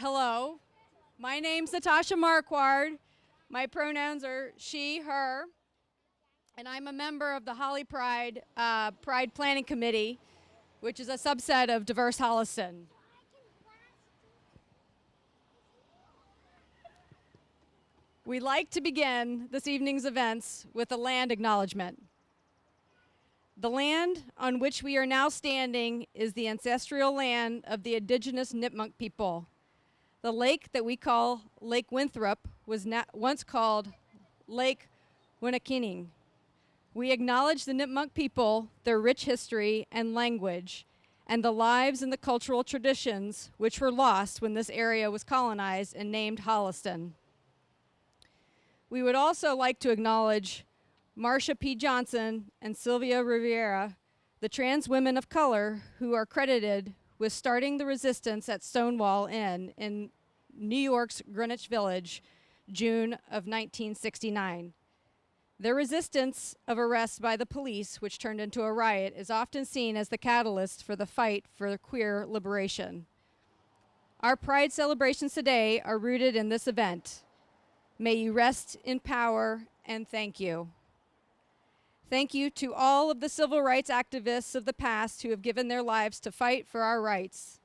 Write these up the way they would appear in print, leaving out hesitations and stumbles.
Hello, my name's Natasha Marquard. My pronouns are she, her, and I'm a member of the Holly Pride Planning Committee, which is a subset of Diverse Holliston. We'd like to begin this evening's events with a land acknowledgement. The land on which we are now standing is the ancestral land of the indigenous Nipmuc people. The lake that we call Lake Winthrop was once called Lake Winnakinning. We acknowledge the Nipmuc people, their rich history and language, and the lives and the cultural traditions which were lost when this area was colonized and named Holliston. We would also like to acknowledge Marsha P. Johnson and Sylvia Rivera, the trans women of color who are credited with starting the resistance at Stonewall Inn in New York's Greenwich Village, June of 1969. Their resistance of arrest by the police, which turned into a riot, is often seen as the catalyst for the fight for queer liberation. Our Pride celebrations today are rooted in this event. May you rest in power, and thank you. Thank you to all of the civil rights activists of the past who have given their lives to fight for our rights.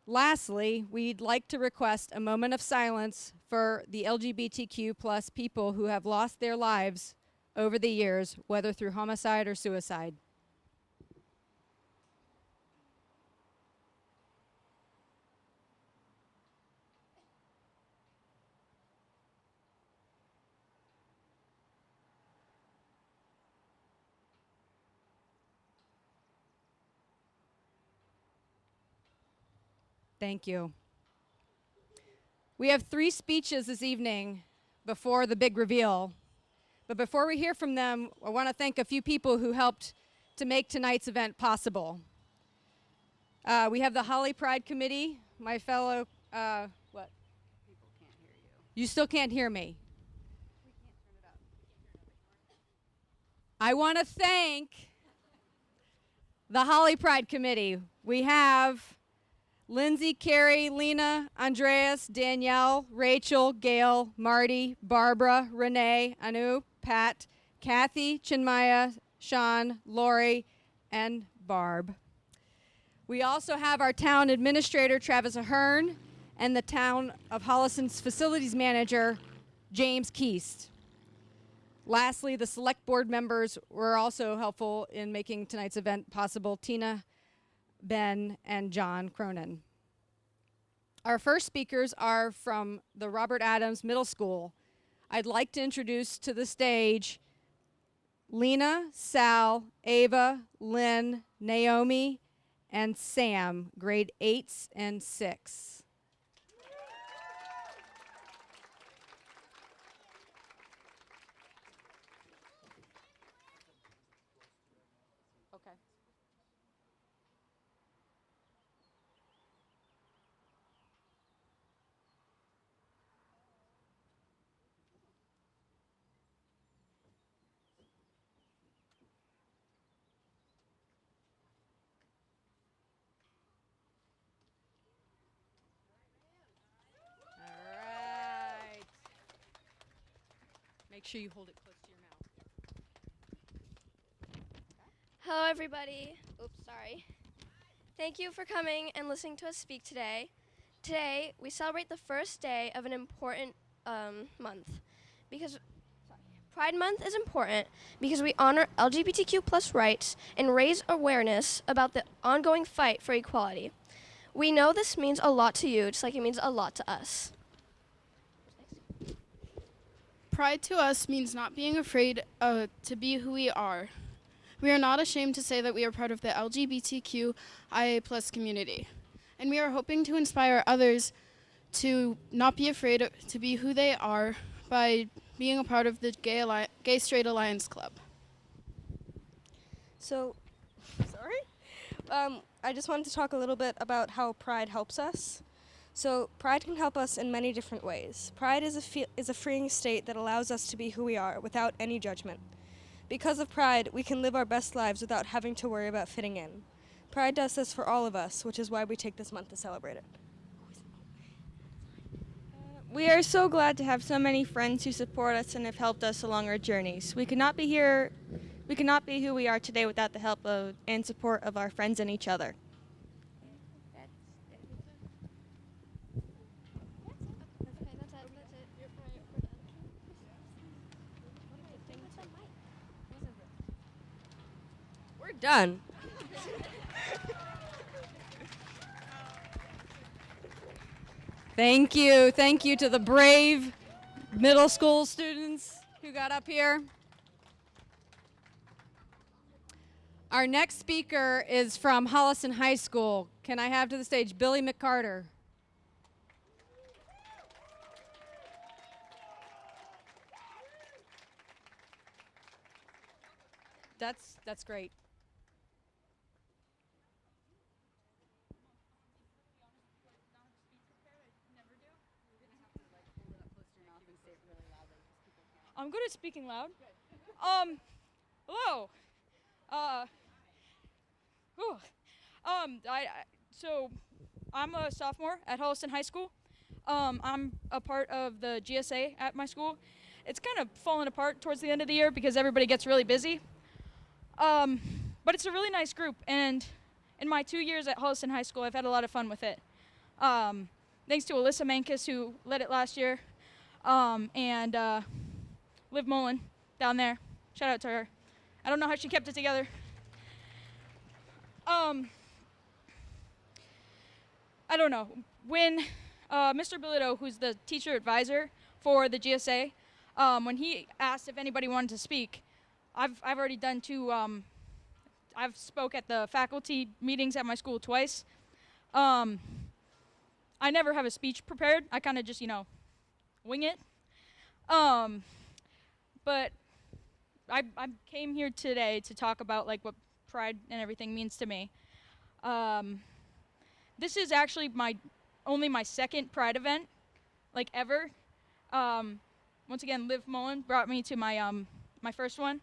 Lastly, we'd like to request a moment of silence for the LGBTQ plus people who have lost their lives over the years, whether through homicide or suicide. Thank you. We have 3 speeches this evening before the big reveal. But before we hear from them, I want to thank a few people who helped to make tonight's event possible. We have the Holly Pride Committee, my fellow, what? People can't hear you. You still can't hear me. We can't turn it up. I want to thank the Holly Pride Committee. We have Lindsay, Carrie, Lena, Andreas, Danielle, Rachel, Gail, Marty, Barbara, Renee, Anu, Pat, Kathy, Chinmaya, Sean, Lori, and Barb. We also have our town administrator, Travis Ahern, and the town of Holliston's facilities manager, James Keast. Lastly, the select board members were also helpful in making tonight's event possible, Tina, Ben, and John Cronin. Our first speakers are from the Robert Adams Middle School. I'd like to introduce to the stage Lena, Sal, Ava, Lynn, Naomi, and Sam, grade 8s and 6. Okay. All right. Make sure you hold it close to your mouth. Hello, everybody. Oops, sorry. Thank you for coming and listening to us speak today. Today, we celebrate the first day of an important month. Pride Month is important because we honor LGBTQ plus rights and raise awareness about the ongoing fight for equality. We know this means a lot to you, just like it means a lot to us. Pride to us means not being afraid to be who we are. We are not ashamed to say that we are part of the LGBTQIA plus community. And we are hoping to inspire others to not be afraid to be who they are by being a part of the Gay Straight Alliance Club. So, I just wanted to talk a little bit about how Pride helps us. So, Pride can help us in many different ways. Pride is a freeing state that allows us to be who we are without any judgment. Because of Pride, we can live our best lives without having to worry about fitting in. Pride does this for all of us, which is why we take this month to celebrate it. We are so glad to have so many friends who support us and have helped us along our journeys. We could not be who we are today without the help of and support of our friends and each other. We're done. Thank you. Thank you to the brave middle school students who got up here. Our next speaker is from Holliston High School. Can I have to the stage Billy McCarter? That's great. I'm good at speaking loud. Hello. Whew. So I'm a sophomore at Holliston High School. I'm a part of the GSA at my school. It's kind of fallen apart towards the end of the year because everybody gets really busy. But it's a really nice group, and in my 2 years at Holliston High School, I've had a lot of fun with it. Thanks to Alyssa Mankus, who led it last year, and Liv Mullen down there. Shout out to her. I don't know how she kept it together. I don't know. When Mr. Billito, who's the teacher advisor for the GSA, when he asked if anybody wanted to speak, I've already done two. I've spoke at the faculty meetings at my school twice. I never have a speech prepared. I kind of just, wing it. But I came here today to talk about like what pride and everything means to me. This is actually only my second pride event, like ever. Once again, Liv Mullen brought me to my my first one.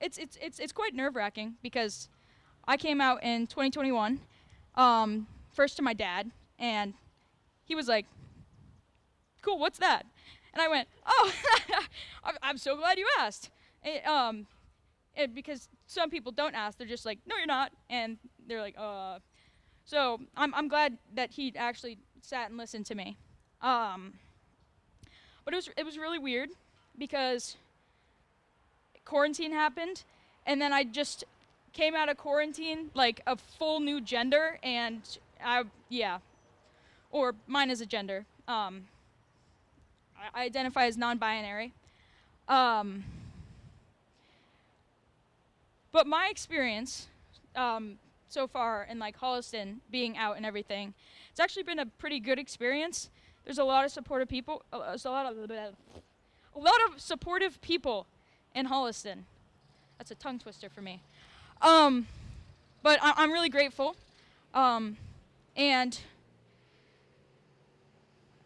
It's quite nerve-wracking because I came out in 2021, first to my dad, and he was like, "Cool, what's that?" And I went, "Oh, I'm so glad you asked." Because some people don't ask, they're just like, "No, you're not," and they're like, So I'm glad that he actually sat and listened to me. But it was really weird because quarantine happened, and then I just came out of quarantine like a full new gender, and or mine is a gender. I identify as non-binary. But my experience so far in like Holliston being out and everything, it's actually been a pretty good experience. There's a lot of supportive people. There's a lot of supportive people in Holliston. That's a tongue twister for me. But I'm really grateful, and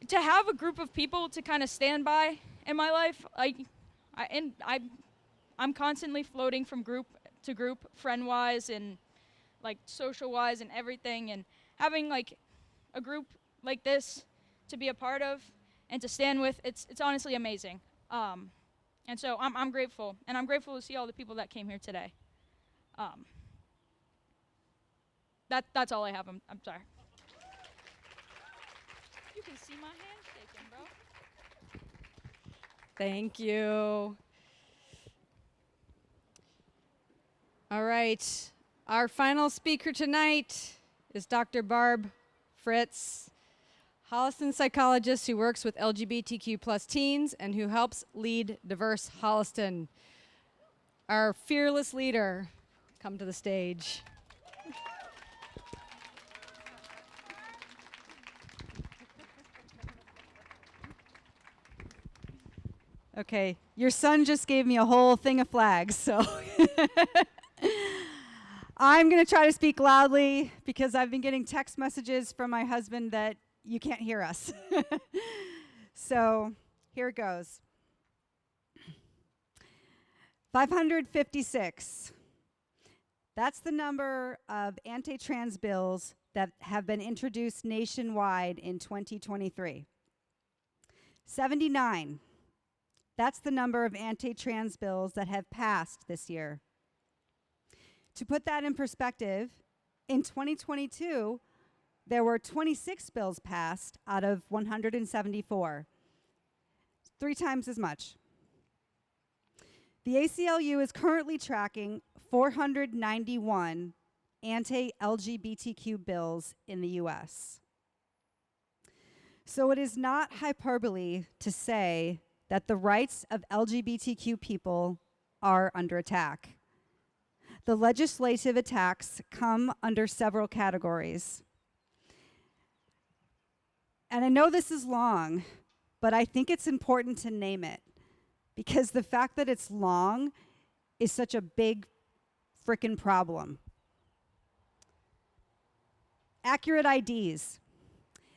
to have a group of people to kind of stand by in my life. I'm constantly floating from group to group, friend-wise and like social-wise and everything, and having like a group like this to be a part of and to stand with, it's honestly amazing. And so I'm grateful, and I'm grateful to see all the people that came here today. That's all I have. I'm sorry. You can see my hand shaking, bro. Thank you. All right. Our final speaker tonight is Dr. Barb Fritz, Holliston psychologist who works with LGBTQ plus teens and who helps lead diverse Holliston. Our fearless leader, come to the stage. Okay, your son just gave me a whole thing of flags, so I'm going to try to speak loudly because I've been getting text messages from my husband that you can't hear us. So here it goes. 556. That's the number of anti-trans bills that have been introduced nationwide in 2023. 79. That's the number of anti-trans bills that have passed this year. To put that in perspective, in 2022, there were 26 bills passed out of 174, 3 times as much. The ACLU is currently tracking 491 anti-LGBTQ bills in the US. So it is not hyperbole to say that the rights of LGBTQ people are under attack. The legislative attacks come under several categories. And I know this is long, but I think it's important to name it because the fact that it's long is such a big frickin' problem. Accurate IDs.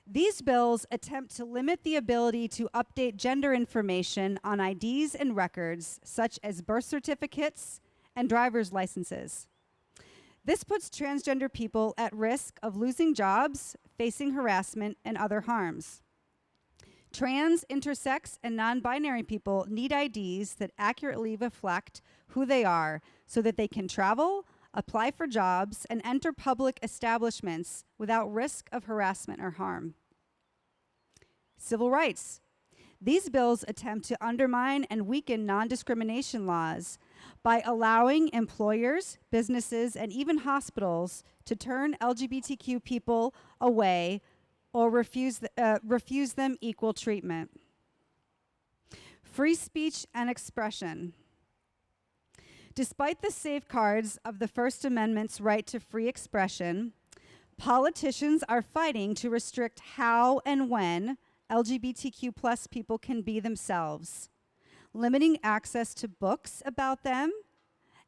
These bills attempt to limit the ability to update gender information on IDs and records, such as birth certificates and driver's licenses. This puts transgender people at risk of losing jobs, facing harassment, and other harms. Trans, intersex, and non-binary people need IDs that accurately reflect who they are so that they can travel, apply for jobs, and enter public establishments without risk of harassment or harm. Civil rights. These bills attempt to undermine and weaken non-discrimination laws by allowing employers, businesses, and even hospitals to turn LGBTQ people away or refuse them equal treatment. Free speech and expression. Despite the safeguards of the First Amendment's right to free expression, politicians are fighting to restrict how and when LGBTQ plus people can be themselves, limiting access to books about them,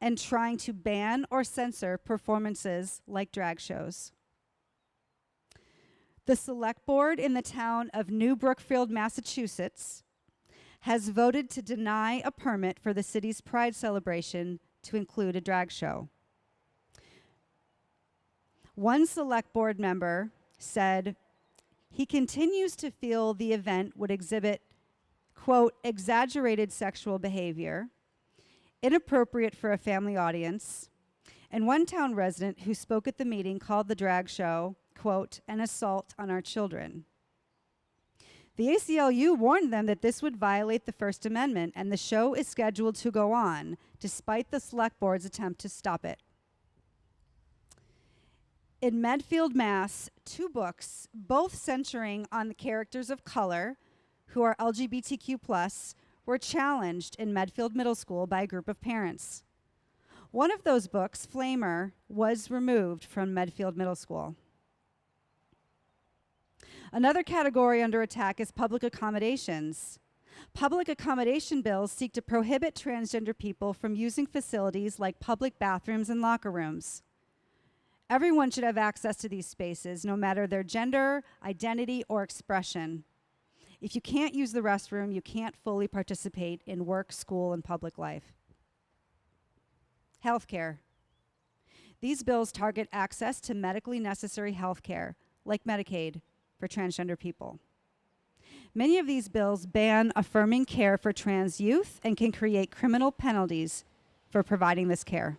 and trying to ban or censor performances like drag shows. The select board in the town of New Brookfield, Massachusetts, has voted to deny a permit for the city's Pride celebration to include a drag show. One select board member said he continues to feel the event would exhibit, quote, exaggerated sexual behavior, inappropriate for a family audience, and one town resident who spoke at the meeting called the drag show, quote, an assault on our children. The ACLU warned them that this would violate the First Amendment, and the show is scheduled to go on, despite the select board's attempt to stop it. In Medfield, Mass., 2 books, both centering on the characters of color who are LGBTQ+, were challenged in Medfield Middle School by a group of parents. One of those books, Flamer, was removed from Medfield Middle School. Another category under attack is public accommodations. Public accommodation bills seek to prohibit transgender people from using facilities like public bathrooms and locker rooms. Everyone should have access to these spaces, no matter their gender, identity, or expression. If you can't use the restroom, you can't fully participate in work, school, and public life. Healthcare. These bills target access to medically necessary healthcare, like Medicaid, for transgender people. Many of these bills ban affirming care for trans youth and can create criminal penalties for providing this care.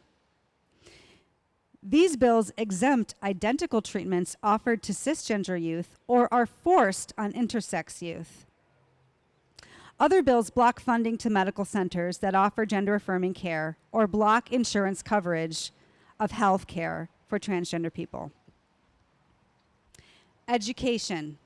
These bills exempt identical treatments offered to cisgender youth or are forced on intersex youth. Other bills block funding to medical centers that offer gender-affirming care or block insurance coverage of health care for transgender people. Education.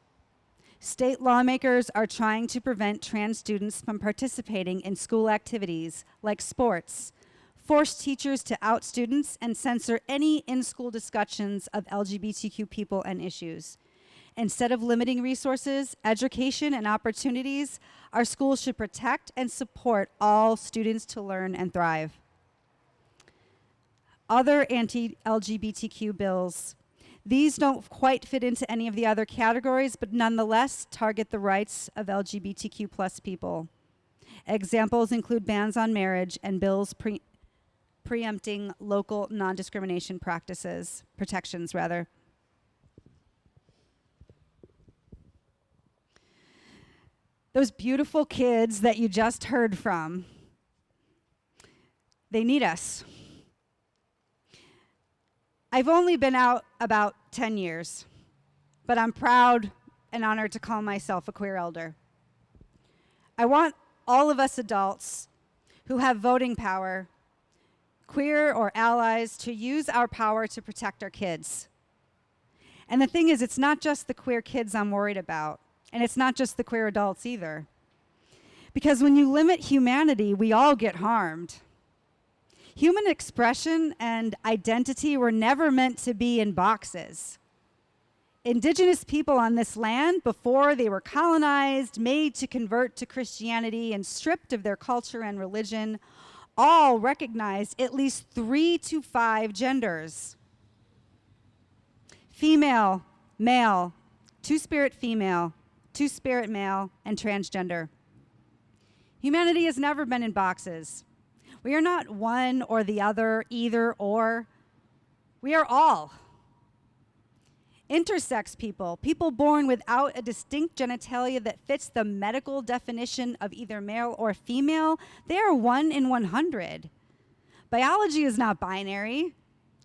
State lawmakers are trying to prevent trans students from participating in school activities like sports, force teachers to out students, and censor any in-school discussions of LGBTQ people and issues. Instead of limiting resources, education, and opportunities, our schools should protect and support all students to learn and thrive. Other anti-LGBTQ bills. These don't quite fit into any of the other categories, but nonetheless target the rights of LGBTQ plus people. Examples include bans on marriage and bills preempting local non-discrimination protections rather. Those beautiful kids that you just heard from, they need us. I've only been out about 10 years, but I'm proud and honored to call myself a queer elder. I want all of us adults who have voting power, queer or allies, to use our power to protect our kids. And the thing is, it's not just the queer kids I'm worried about, and it's not just the queer adults either. Because when you limit humanity, we all get harmed. Human expression and identity were never meant to be in boxes. Indigenous people on this land, before they were colonized, made to convert to Christianity, and stripped of their culture and religion, all recognized at least 3 to 5 genders. Female, male, two-spirit female, two-spirit male, and transgender. Humanity has never been in boxes. We are not one or the other, either or. We are all. Intersex people, people born without a distinct genitalia that fits the medical definition of either male or female, they are 1 in 100. Biology is not binary.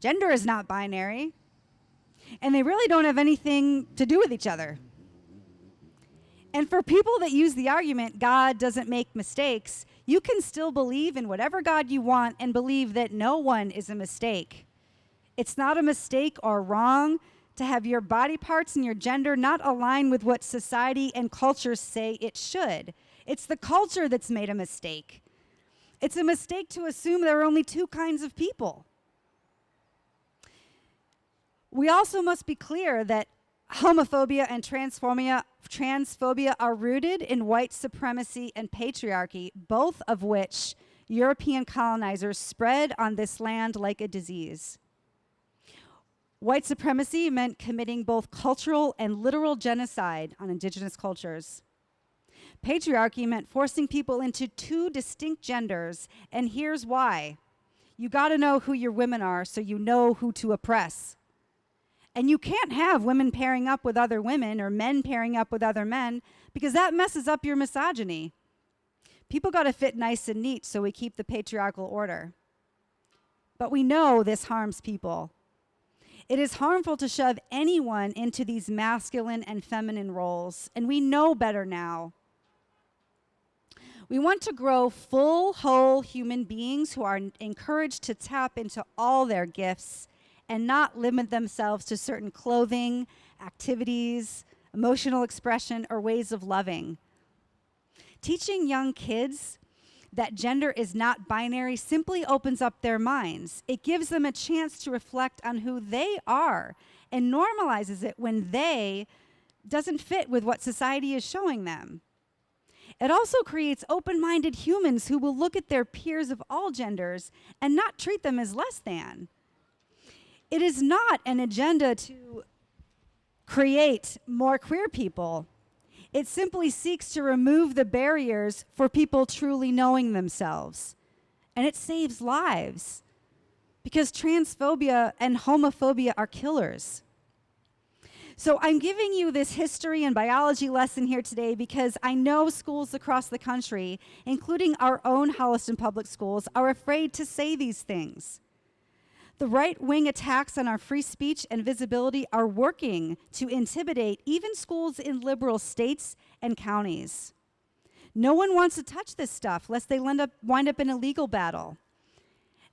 Gender is not binary. And they really don't have anything to do with each other. And for people that use the argument, God doesn't make mistakes, you can still believe in whatever God you want and believe that no one is a mistake. It's not a mistake or wrong to have your body parts and your gender not align with what society and culture say it should. It's the culture that's made a mistake. It's a mistake to assume there are only 2 kinds of people. We also must be clear that homophobia and transphobia are rooted in white supremacy and patriarchy, both of which European colonizers spread on this land like a disease. White supremacy meant committing both cultural and literal genocide on indigenous cultures. Patriarchy meant forcing people into 2 distinct genders, and here's why. You gotta know who your women are so you know who to oppress. And you can't have women pairing up with other women or men pairing up with other men because that messes up your misogyny. People got to fit nice and neat so we keep the patriarchal order. But we know this harms people. It is harmful to shove anyone into these masculine and feminine roles, and we know better now. We want to grow full, whole human beings who are encouraged to tap into all their gifts and not limit themselves to certain clothing, activities, emotional expression, or ways of loving. Teaching young kids that gender is not binary simply opens up their minds. It gives them a chance to reflect on who they are and normalizes it when they doesn't fit with what society is showing them. It also creates open-minded humans who will look at their peers of all genders and not treat them as less than. It is not an agenda to create more queer people. It simply seeks to remove the barriers for people truly knowing themselves. And it saves lives because transphobia and homophobia are killers. So I'm giving you this history and biology lesson here today because I know schools across the country, including our own Holliston Public Schools, are afraid to say these things. The right-wing attacks on our free speech and visibility are working to intimidate even schools in liberal states and counties. No one wants to touch this stuff lest they wind up in a legal battle.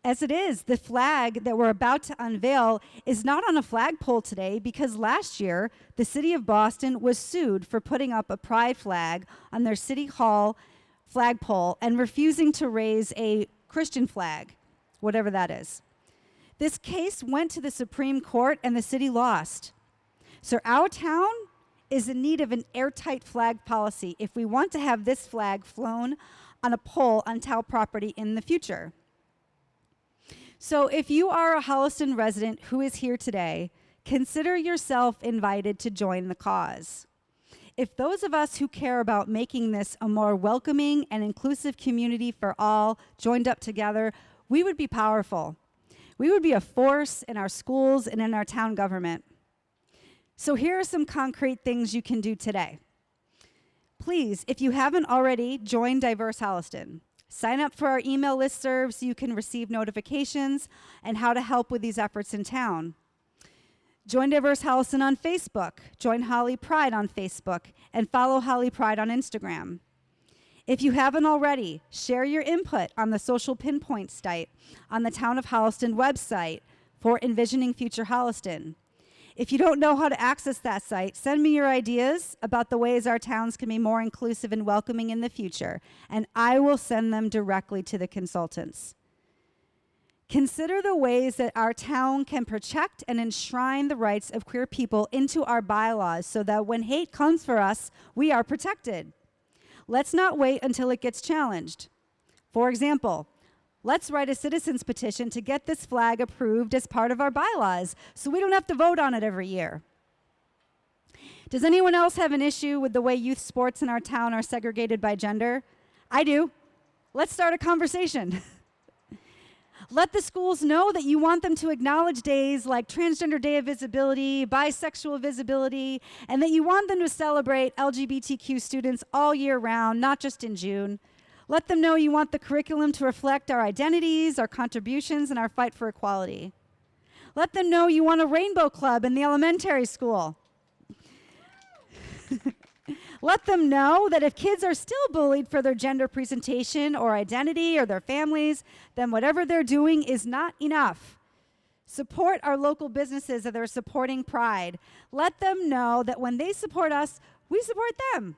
As it is, the flag that we're about to unveil is not on a flagpole today because last year, the city of Boston was sued for putting up a pride flag on their city hall flagpole and refusing to raise a Christian flag, whatever that is. This case went to the Supreme Court and the city lost. So our town is in need of an airtight flag policy if we want to have this flag flown on a pole on town property in the future. So if you are a Holliston resident who is here today, consider yourself invited to join the cause. If those of us who care about making this a more welcoming and inclusive community for all joined up together, we would be powerful. We would be a force in our schools and in our town government. So here are some concrete things you can do today. Please, if you haven't already, join Diverse Holliston. Sign up for our email listserv so you can receive notifications and how to help with these efforts in town. Join Diverse Holliston on Facebook. Join Holly Pride on Facebook and follow Holly Pride on Instagram. If you haven't already, share your input on the Social Pinpoint site on the Town of Holliston website for Envisioning Future Holliston. If you don't know how to access that site, send me your ideas about the ways our towns can be more inclusive and welcoming in the future, and I will send them directly to the consultants. Consider the ways that our town can protect and enshrine the rights of queer people into our bylaws so that when hate comes for us, we are protected. Let's not wait until it gets challenged. For example, let's write a citizen's petition to get this flag approved as part of our bylaws so we don't have to vote on it every year. Does anyone else have an issue with the way youth sports in our town are segregated by gender? I do. Let's start a conversation. Let the schools know that you want them to acknowledge days like Transgender Day of Visibility, Bisexual Visibility, and that you want them to celebrate LGBTQ students all year round, not just in June. Let them know you want the curriculum to reflect our identities, our contributions, and our fight for equality. Let them know you want a rainbow club in the elementary school. Let them know that if kids are still bullied for their gender presentation or identity or their families, then whatever they're doing is not enough. Support our local businesses that are supporting Pride. Let them know that when they support us, we support them.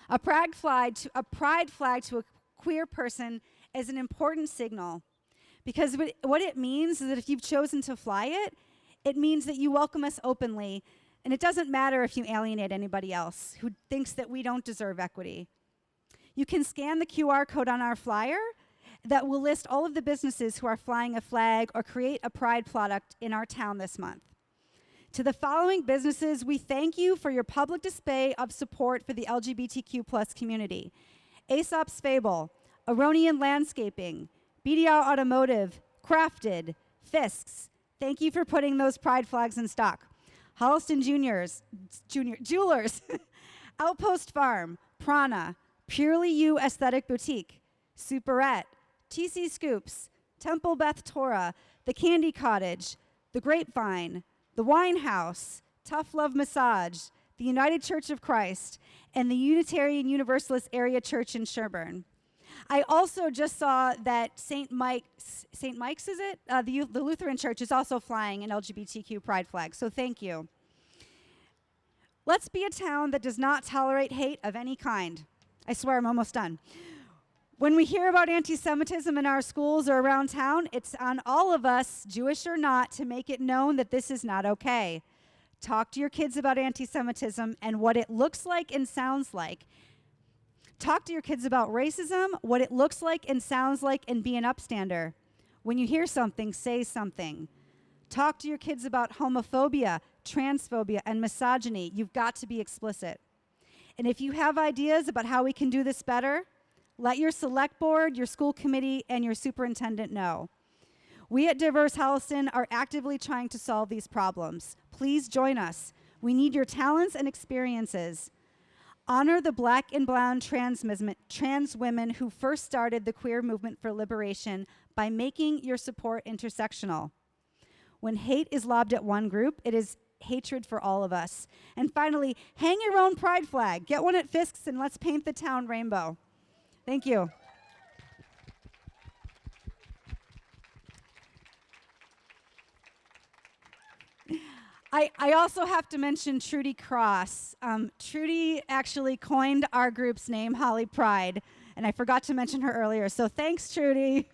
A pride flag to a queer person is an important signal because what it means is that if you've chosen to fly it, it means that you welcome us openly. And it doesn't matter if you alienate anybody else who thinks that we don't deserve equity. You can scan the QR code on our flyer that will list all of the businesses who are flying a flag or create a Pride product in our town this month. To the following businesses, we thank you for your public display of support for the LGBTQ plus community. Aesop's Fable, Aronian Landscaping, BDR Automotive, Crafted, Fisk's. Thank you for putting those Pride flags in stock. Holliston Jewelers, Outpost Farm, Prana, Purely You Aesthetic Boutique, Superette, TC Scoops, Temple Beth Torah, The Candy Cottage, The Grapevine, The Wine House, Tough Love Massage, the United Church of Christ, and the Unitarian Universalist Area Church in Sherburne. I also just saw that St. Mike's, is it? The Lutheran Church is also flying an LGBTQ pride flag, so thank you. Let's be a town that does not tolerate hate of any kind. I swear I'm almost done. When we hear about anti-Semitism in our schools or around town, it's on all of us, Jewish or not, to make it known that this is not okay. Talk to your kids about anti-Semitism and what it looks like and sounds like. Talk to your kids about racism, what it looks like and sounds like, and be an upstander. When you hear something, say something. Talk to your kids about homophobia, transphobia, and misogyny. You've got to be explicit. And if you have ideas about how we can do this better, let your select board, your school committee, and your superintendent know. We at Diverse Holliston are actively trying to solve these problems. Please join us. We need your talents and experiences. Honor the Black and brown trans women who first started the queer movement for liberation by making your support intersectional. When hate is lobbed at one group, it is hatred for all of us. And finally, hang your own pride flag. Get one at Fisk's and let's paint the town rainbow. Thank you. I also have to mention Trudy Cross. Trudy actually coined our group's name, Holly Pride, and I forgot to mention her earlier, so thanks, Trudy.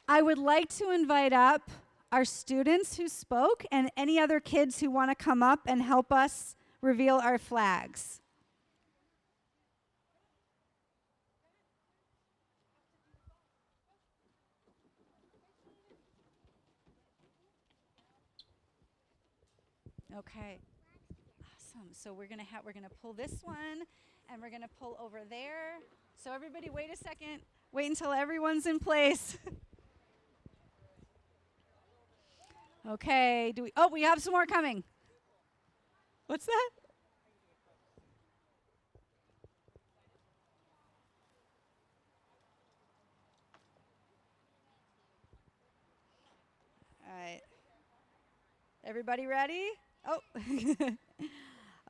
I would like to invite up our students who spoke and any other kids who want to come up and help us reveal our flags. Okay. Awesome. Awesome. So we're gonna pull this one, and we're gonna pull over there. So everybody, wait a second. Wait until everyone's in place. Okay. We have some more coming. What's that? All right. Everybody ready? Oh.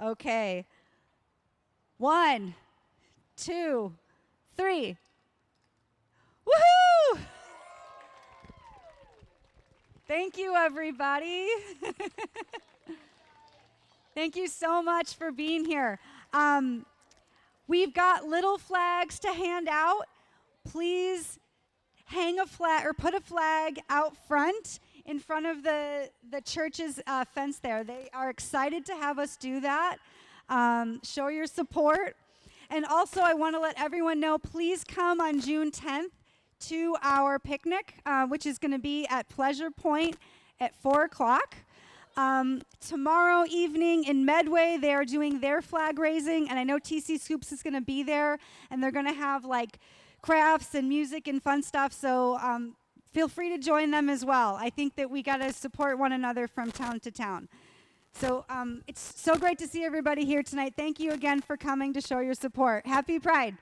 Okay. 1, 2, 3. Woohoo! Thank you, everybody. Thank you so much for being here. We've got little flags to hand out. Please hang a flag or put a flag out front in front of the church's fence there. They are excited to have us do that. Show your support. And also, I want to let everyone know, please come on June 10th to our picnic, which is going to be at Pleasure Point at 4 o'clock. Tomorrow evening in Medway, they are doing their flag raising, and I know TC Scoops is going to be there, and they're going to have like crafts and music and fun stuff, so feel free to join them as well. I think that we got to support one another from town to town. So it's so great to see everybody here tonight. Thank you again for coming to show your support. Happy Pride.